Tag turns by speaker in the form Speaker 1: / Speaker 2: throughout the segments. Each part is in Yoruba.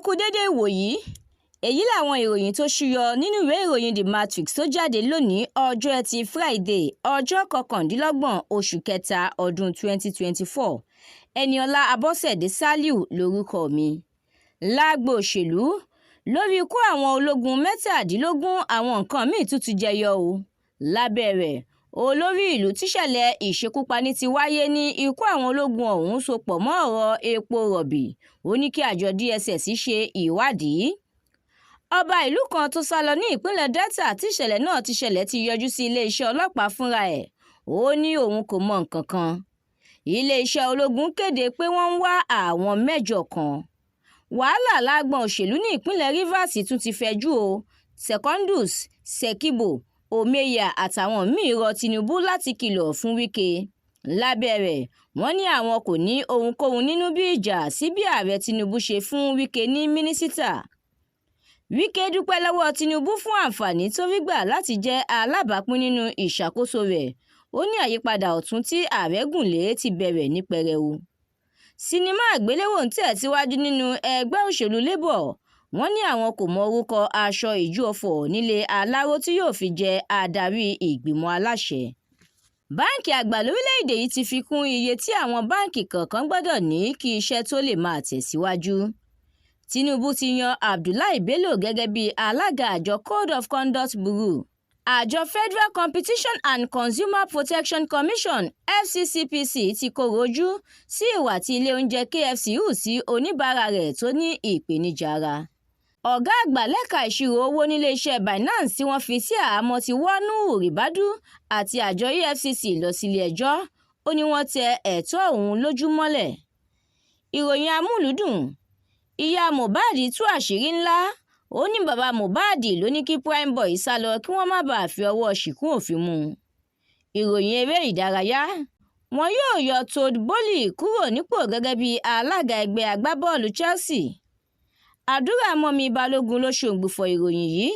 Speaker 1: kú dédé ìwòyí èyí làwọn ìròyìn tó ṣúyọ nínú ìwé ìròyìn The Matrix tó jáde lónìí ọjọ́ ẹtì Friday ọjọ́ 29 oṣù kẹta ọdún 2024 Ẹniọlá Abọ́sẹ̀dé Sàlíù lórúkọ mi. Lágbo òṣèlú lórí ikú àwọn ológun 17 àwọn nǹkan míì tún ti jẹyọ o. Lábẹ́ rẹ̀ olórí ìlú tíṣẹ̀lẹ̀ ìṣekúpani ti wáyé ní ikú àwọn ológun ọ̀hún so pọ̀ mọ́ ọ̀rọ̀ epo rọ̀bì ó ní kí àjọ DSS ṣe ìwádìí. Ọba ìlú kan tó sálọ ní ìpínlẹ̀ Delta tíṣẹ̀lẹ̀ náà ti ṣẹlẹ̀ ti yọjú sí iléeṣẹ́ ọlọ́pàá fúnra ẹ̀ ó ní òun kò mọ nǹkan kan. Iléeṣẹ́ ológun kéde pé wọ́n ń wá àwọn 8 kan. Wàhálà lágbọn òṣèlú ní ìpínlẹ̀ Rivers tún ti fẹjú o. Secondus, Sekibo, Omeya àtàwọn míì rọ Tinubu láti kìlọ̀ fún Wike. Lábẹ́ rẹ̀ wọ́n ní àwọn kò ní ohunkóhun nínú bí ìjà sí bí ààrẹ Tinubu ṣe fún Wike ní mínísítà. Wike dúpẹ́ lọ́wọ́ Tinubu fún àǹfààní tó rí gbà láti jẹ́ alábàápín nínú ìṣàkóso rẹ̀ ó ní àyípadà ọ̀tun tí ààrẹ gùn lé ti bẹ̀rẹ̀ ní pẹrẹu. Sinimá àgbéléwò ń tẹ̀síwájú nínú ẹgbẹ́ òṣèlú Labour wọ́n ní àwọn kò mọ orúkọ aṣọ ìjú ọ̀fọ̀ nílé aláró tí yóò fi jẹ adarí ìgbìmọ̀ aláṣẹ. Báǹkì àgbà lórílẹ̀‐èdè yìí ti fi kún iye tí àwọn báǹkì kọ̀ọ̀kan gbọ́dọ̀ ní kí iṣẹ́ tó lè máa tẹ̀síwájú. Tinubu ti yan Abdullahi Bello gẹ́gẹ́ bí alága àjọ Code of Conduct Bureau. Àjọ Federal Competition and Consumer Protection Commission FCCPC ti kọ̀rọ̀ ojú sí ìwà tí ilé oúnjẹ KFC hù sí oníbàárà rẹ̀ tó ní ìpèníjà ara. Ọ̀gá àgbà lẹ́ka ìṣirò owó níléeṣẹ́ Binance tí wọ́n fi sí àhámọ́ ti wọ́ Nuhu Ribadu àti àjọ EFCC lọ sílé ẹjọ́ ó ní wọ́n tẹ ẹ̀tọ́ òun lójú mọ́lẹ̀. Ìròyìn amúlùúdùn ìyá Mohbad tú àṣírí ńlá ó ní bàbá Mohbad ló ní kí Primeboy sá lọ kí wọ́n má bàa fi ọwọ́ ṣìkún òfin mú un. Ìròyìn eré ìdárayá wọn yóò yọ Todd Boehly kúrò nípò gẹ́gẹ́ bí alága ẹgbẹ́ agbábọ́ọ̀lù Chelsea. Àdúrà mọ́mi Balógun ló ṣòǹgbùfọ̀ ìròyìn yìí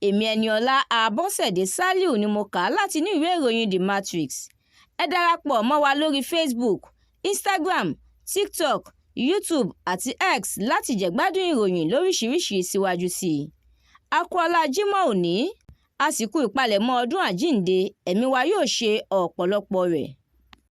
Speaker 1: èmi Ẹniọlá Abọ́sẹ̀dé Sàlíù ni mo kà á láti ní ìwé ìròyìn The Matrix. Ẹ darapọ̀ mọ́ wa lórí Facebook, Instagram, TikTok, YouTube àti X láti jẹ̀gbádùn ìròyìn lóríṣiríṣi síwájú sí i. A kú ọlá Jímọ̀ òní, àsìkò ìpalẹ̀mọ́ ọdún àjíǹde ẹ̀mí wa yóò ṣe ọ̀pọ̀lọpọ̀ rẹ̀.